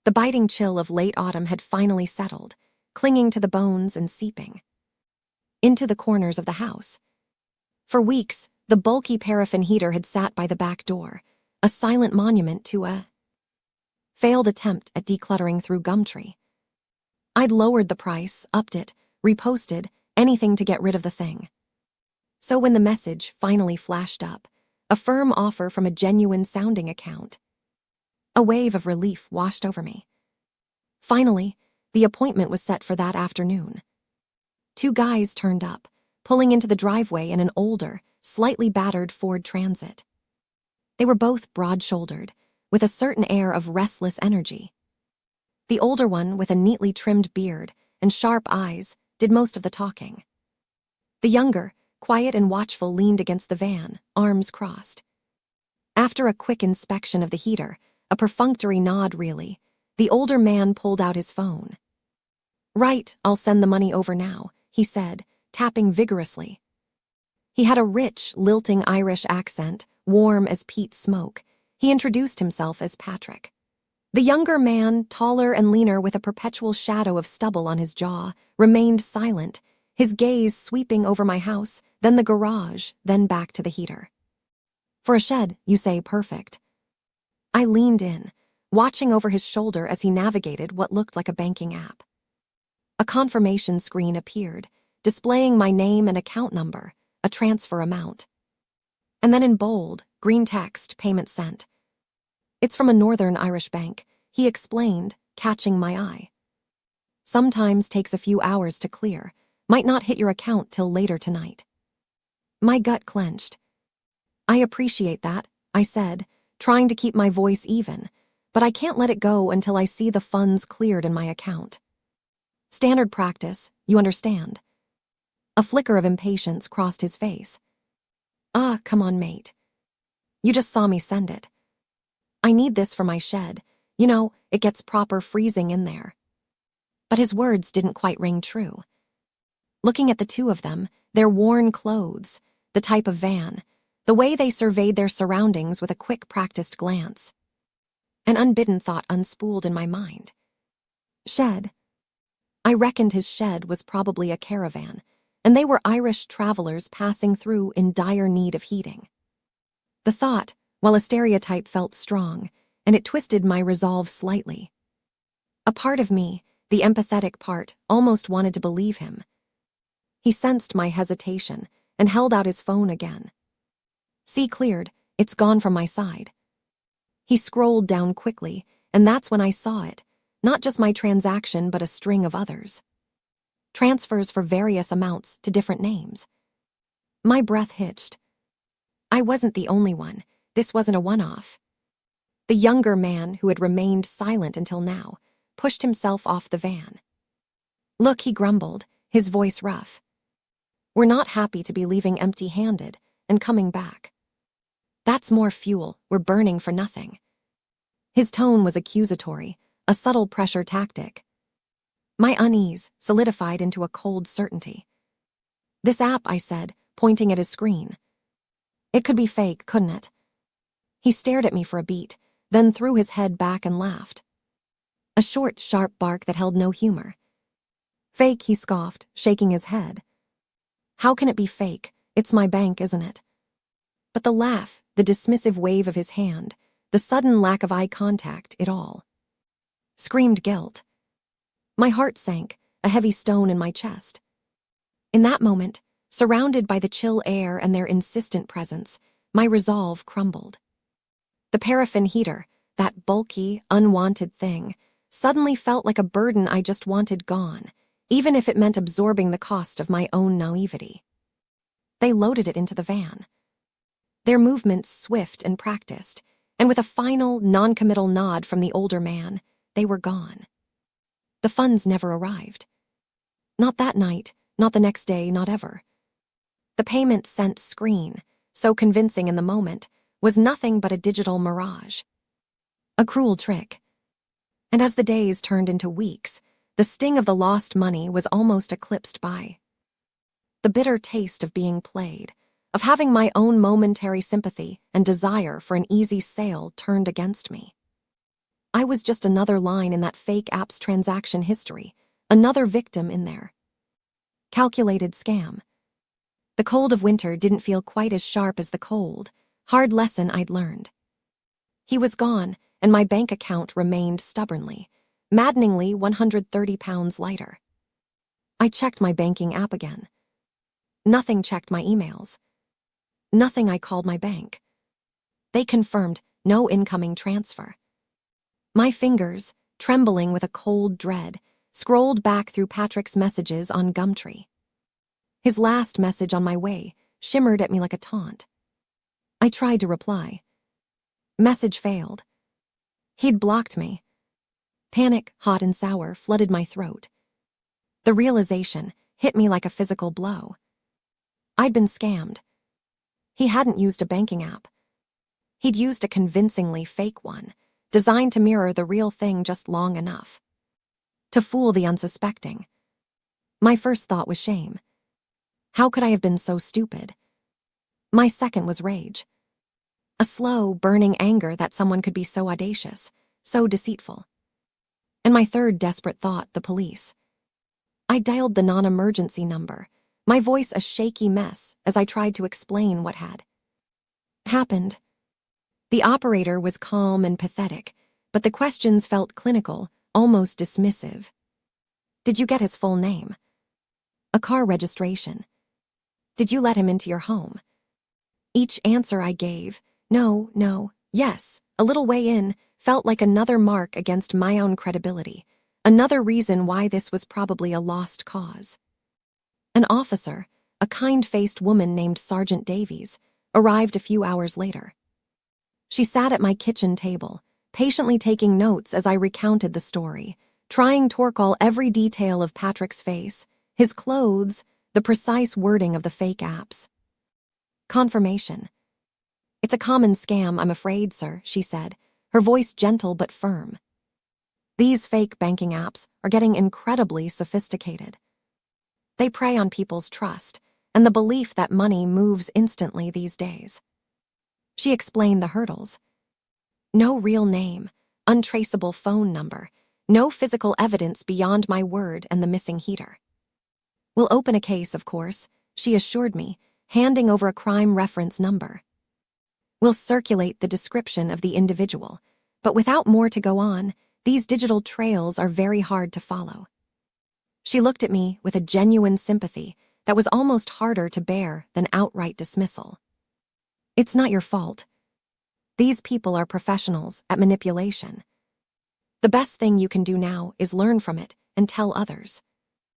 The biting chill of late autumn had finally settled, clinging to the bones and seeping into the corners of the house. For weeks, the bulky paraffin heater had sat by the back door, a silent monument to a failed attempt at decluttering through Gumtree. I'd lowered the price, upped it, reposted, anything to get rid of the thing. So when the message finally flashed up, a firm offer from a genuine-sounding account, a wave of relief washed over me. Finally, the appointment was set for that afternoon. 2 guys turned up, pulling into the driveway in an older, slightly battered Ford Transit. They were both broad-shouldered, with a certain air of restless energy. The older one, with a neatly trimmed beard and sharp eyes, did most of the talking. The younger, quiet and watchful, leaned against the van, arms crossed. After a quick inspection of the heater, a perfunctory nod really, the older man pulled out his phone. "Right, I'll send the money over now," he said, tapping vigorously. He had a rich, lilting Irish accent, warm as peat smoke. He introduced himself as Patrick. The younger man, taller and leaner with a perpetual shadow of stubble on his jaw, remained silent, his gaze sweeping over my house, then the garage, then back to the heater. "For a shed, you say perfect." I leaned in, watching over his shoulder as he navigated what looked like a banking app. A confirmation screen appeared, displaying my name and account number, a transfer amount. And then in bold, green text, "Payment sent." "It's from a Northern Irish bank," he explained, catching my eye. "Sometimes takes a few hours to clear, might not hit your account till later tonight." My gut clenched. "I appreciate that," I said, trying to keep my voice even, "but I can't let it go until I see the funds cleared in my account. Standard practice, you understand." A flicker of impatience crossed his face. Come on, mate. You just saw me send it. I need this for my shed. You know, it gets proper freezing in there." But his words didn't quite ring true. Looking at the two of them, their worn clothes, the type of van, the way they surveyed their surroundings with a quick, practiced glance, an unbidden thought unspooled in my mind. Shed. I reckoned his shed was probably a caravan, and they were Irish travelers passing through in dire need of heating. The thought, while a stereotype, felt strong, and it twisted my resolve slightly. A part of me, the empathetic part, almost wanted to believe him. He sensed my hesitation and held out his phone again. "See cleared, it's gone from my side." He scrolled down quickly, and that's when I saw it, not just my transaction but a string of others. Transfers for various amounts to different names. My breath hitched. I wasn't the only one. This wasn't a one-off. The younger man, who had remained silent until now, pushed himself off the van. "Look," he grumbled, his voice rough. "We're not happy to be leaving empty-handed and coming back. That's more fuel we're burning for nothing." His tone was accusatory, a subtle pressure tactic. My unease solidified into a cold certainty. "This app," I said, pointing at his screen. "It could be fake, couldn't it?" He stared at me for a beat, then threw his head back and laughed. A short, sharp bark that held no humor. "Fake," he scoffed, shaking his head. "How can it be fake? It's my bank, isn't it?" But the laugh, the dismissive wave of his hand, the sudden lack of eye contact, it all screamed guilt. My heart sank, a heavy stone in my chest. In that moment, surrounded by the chill air and their insistent presence, my resolve crumbled. The paraffin heater, that bulky, unwanted thing, suddenly felt like a burden I just wanted gone, even if it meant absorbing the cost of my own naivety. They loaded it into the van. Their movements swift and practiced, and with a final, non-committal nod from the older man, they were gone. The funds never arrived. Not that night, not the next day, not ever. The payment sent screen, so convincing in the moment, was nothing but a digital mirage. A cruel trick. And as the days turned into weeks, the sting of the lost money was almost eclipsed by the bitter taste of being played, of having my own momentary sympathy and desire for an easy sale turned against me. I was just another line in that fake app's transaction history, another victim in there. Calculated scam. The cold of winter didn't feel quite as sharp as the cold, hard lesson I'd learned. He was gone, and my bank account remained stubbornly, maddeningly 130 pounds lighter. I checked my banking app again. Nothing checked my emails. Nothing I called my bank. They confirmed no incoming transfer. My fingers, trembling with a cold dread, scrolled back through Patrick's messages on Gumtree. His last message on my way shimmered at me like a taunt. I tried to reply. Message failed. He'd blocked me. Panic, hot and sour, flooded my throat. The realization hit me like a physical blow. I'd been scammed. He hadn't used a banking app. He'd used a convincingly fake one, designed to mirror the real thing just long enough to fool the unsuspecting. My first thought was shame. How could I have been so stupid? My second was rage. A slow, burning anger that someone could be so audacious, so deceitful. And my third desperate thought, the police. I dialed the non-emergency number, my voice a shaky mess as I tried to explain what had happened. The operator was calm and pathetic, but the questions felt clinical, almost dismissive. Did you get his full name? A car registration? Did you let him into your home? Each answer I gave, no, yes, a little way in, felt like another mark against my own credibility, another reason why this was probably a lost cause. An officer, a kind-faced woman named Sergeant Davies, arrived a few hours later. She sat at my kitchen table, patiently taking notes as I recounted the story, trying to recall every detail of Patrick's face, his clothes, the precise wording of the fake apps. Confirmation. It's a common scam, I'm afraid, sir, she said, her voice gentle but firm. These fake banking apps are getting incredibly sophisticated. They prey on people's trust and the belief that money moves instantly these days. She explained the hurdles. No real name, untraceable phone number, no physical evidence beyond my word and the missing heater. We'll open a case, of course, she assured me, handing over a crime reference number. We'll circulate the description of the individual, but without more to go on, these digital trails are very hard to follow. She looked at me with a genuine sympathy that was almost harder to bear than outright dismissal. It's not your fault. These people are professionals at manipulation. The best thing you can do now is learn from it and tell others.